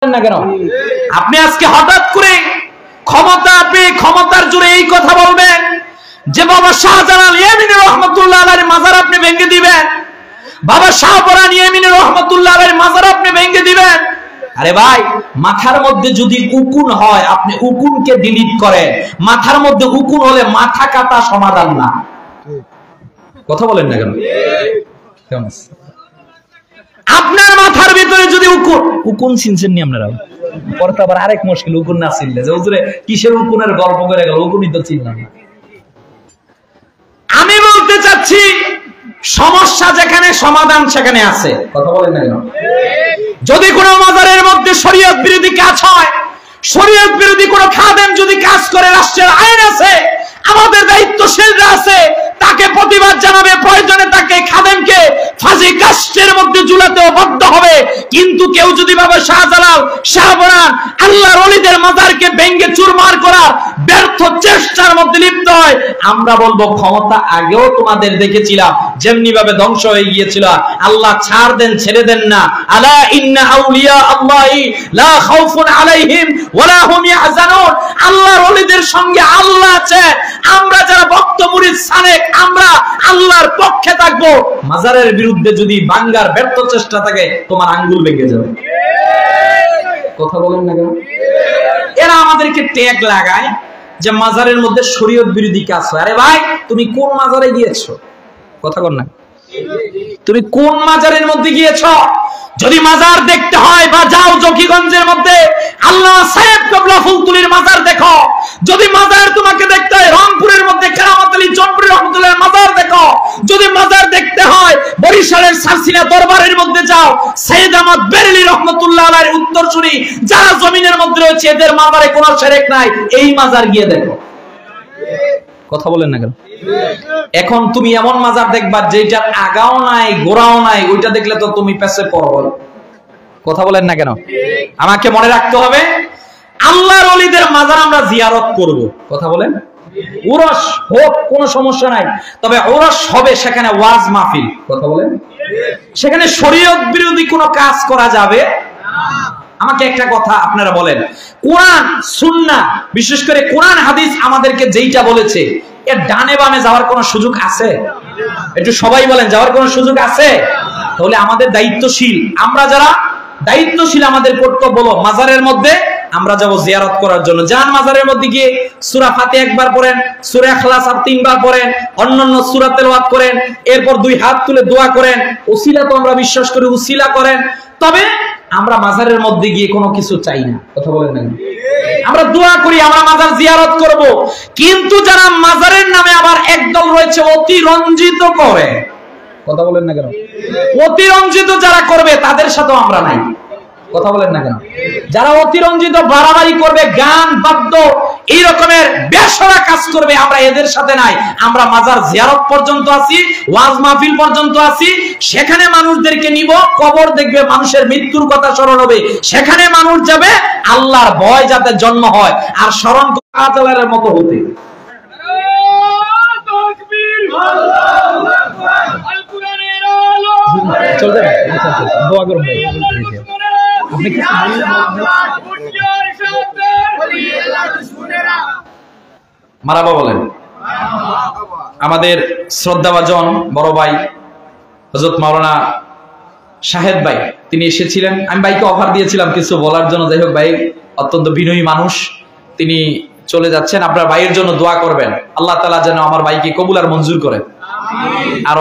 না কেন? আপনি আজকে হঠাৎ করে ক্ষমতা পেয়ে ক্ষমতার জোরে এই কথা বলবেন যে বাবা শাহজালাল ইয়ামিনী রহমাতুল্লাহ আলাইহির মাজার আপনি ভেঙে দিবেন, বাবা শাহপরান ইয়ামিনী রহমাতুল্লাহ আলাইহির মাজার আপনি ভেঙে দিবেন। আরে ভাই, মাথার মধ্যে যদি উকুন হয় আপনি উকুনকে ডিলিট করেন। মাথার মধ্যে উকুন হলে মাথা কাটা সমাধান না। কথা বলেন না কেন? আপনার মাথার ভিতরে যদি উকুন চিনছেন নি আপনারা, পরে তো আবার আরেক মুশকিল, উকুন না চিনলে যে হুজুরে কিসের উকুনের গল্প করে গেল, উকুনই তো চিনলাম না। আমি বলতে চাচ্ছি সমস্যা যেখানে সমাধান সেখানে আছে। কথা বলেন না কেন? যদি কোনো মাজারের মধ্যে শরীয়ত বিরোধী কাজ হয়, শরীয়ত বিরোধী কোনো খাদেম যদি কাজ করে, রাষ্ট্রের আইন আছে, আমাদের দায়িত্বশীলরা আছে, তাকে প্রতিবাদ জানাবে, প্রয়োজনে তাকে খাদেমকে ফাঁসি কাষ্ঠের মধ্যে ঝুলাতেও বাধ্য হবে। কিন্তু কেউ যদি বাবা শাহজালাল, শাহপরান, আল্লাহর ওলিদের মাজারকে ভেঙে চুরমার করার ব্যর্থ চেষ্টার মধ্যে লিপ্ত হয়, আমরা বলবো ক্ষমতা আগেও তোমাদের দেখেছিলাম যেমনি ভাবে ধ্বংস হয়ে গিয়েছিল। আল্লাহ ছাড় দেন, ছেড়ে দেন না। আলা ইন্না আউলিয়া আল্লাহি লা খাউফুন আলাইহিম ওয়ালা হুম ইয়াহজানুন। আল্লাহর ওলিদের সঙ্গে আল্লাহ আছে। আমরা যারা ভক্ত মুরিদ সালেক, আমরা আল্লাহর পক্ষে থাকবো। মাজারের বিরুদ্ধে যদি বাঙ্গার ব্যর্থ চেষ্টা থাকে, তোমার আঙ্গুল ভেঙে যাবে। কথা বলেন না কেন? এরা আমাদেরকে ট্যাগ লাগায় যে মাজারের মধ্যে শরীয়ত বিরোধী কাজ হয়। আরে ভাই, তুমি কোন মাজারে গিয়েছো? কথা বল না, তুমি কোন মাজারের মধ্যে গিয়েছো? যদি মাজার দেখতে হয় বা যাও জকিগঞ্জের মধ্যে আল্লামা সাহেব কবলা ফুলতুলির মাজার দেখো। যদি মাজার তোমাকে দেখতে হয় রংপুরের মধ্যে কেরামত আলী জনপুরি রহমতুল্লাহর মাজার দেখো। যদি মাজার দেখতে হয় বরিশালের সারসিনা দরবারের মধ্যে যাও, সৈয়দ আহমদ বেরেলী রহমতুল্লাহ আলাইহির উত্তরসূরি যারা জমিনের মধ্যে রয়েছে, এদের মাজারে কোনো শিরক নাই, এই মাজার গিয়ে দেখো। কথা বলেন না কেন? এখন তুমি এমন মাজার দেখবা যেটার আগাও নাই গোড়াও নাই, ওইটা দেখলে তো তুমি পেছে পড়ো। কথা বলেন না কেন? আমাকে মনে রাখতে হবে আল্লাহর ওলিদের মাজার আমরা জিয়ারত করব। কথা বলেন, উরস হোক কোনো সমস্যা নাই, তবে উরস হবে সেখানে ওয়াজ মাহফিল। কথা বলেন, সেখানে শরীয়ত বিরোধী কোনো কাজ করা যাবে না। আমাকে একটা কথা আপনারা বলেন, কোরআন সুন্নাহ, বিশেষ করে কোরআন হাদিস আমাদেরকে যেইটা বলেছে, এর ডানে বামে যাওয়ার কোনো সুযোগ আছে? একটু সবাই বলেন, যাওয়ার কোনো সুযোগ আছে? তাহলে আমাদের দায়িত্বশীল, আমরা যারা দায়িত্বশীল, আমাদের কর্তব্য হলো মাজারের মধ্যে আমরা যাব জিয়ারত করার জন্য। যান মাজারের মধ্যে গিয়ে সূরা ফাতিহা একবার পড়েন, সূরা ইখলাস আর 3 বার পড়েন, অন্যান্য সূরা তেলাওয়াত করেন, এরপর 2 হাত তুলে দোয়া করেন। উসিলা তো আমরা বিশ্বাস করি, উসিলা করেন। তবে আমরা মাজারের মধ্যে গিয়ে কোনো কিছু চাই না। কথা বলেন না? আমরা দোয়া করি, আমরা মাজার জিয়ারত করব। কিন্তু যারা মাজারের নামে আবার একদল রয়েছে অতিরঞ্জিত করে। কথা বলেন না কেন? অতিরঞ্জিত যারা করবে তাদের সাথেও আমরা নাই। কথা বলেন না কেন? যারা অতিরঞ্জিত বাড়াবাড়ি করবে, গান বাদ্য এই রকমের বেসরা কাজ করবে, আমরা এদের সাথে নাই। আমরা মাজার জিয়ারত পর্যন্ত আছি, ওয়াজ মাহফিল পর্যন্ত আছি। সেখানে মানুষদেরকে নিব, কবর দেখবে, মানুষের মৃত্যুর কথা স্মরণ হবে, সেখানে মানুষ যাবে আল্লাহর ভয় যাতে জন্ম হয় আর স্মরণ আজালের মতো হতে। চলতে দোয়া করুন ভাই। আপনি কি মারাবা বলেন? আমাদের শ্রদ্ধাভাজন বড় ভাই হযরত মাওলানা শাহেদ ভাই, তিনি এসেছিলেন। আমি ভাইকে অফার দিয়েছিলাম কিছু বলার জন্য। যাই হোক, ভাই অত্যন্ত বিনয়ী মানুষ, তিনি চলে যাচ্ছেন। আপনার ভাইয়ের জন্য দোয়া করবেন, আল্লাহ তাআলা যেন আমার ভাইকে কবুল আর মঞ্জুর করেন। আর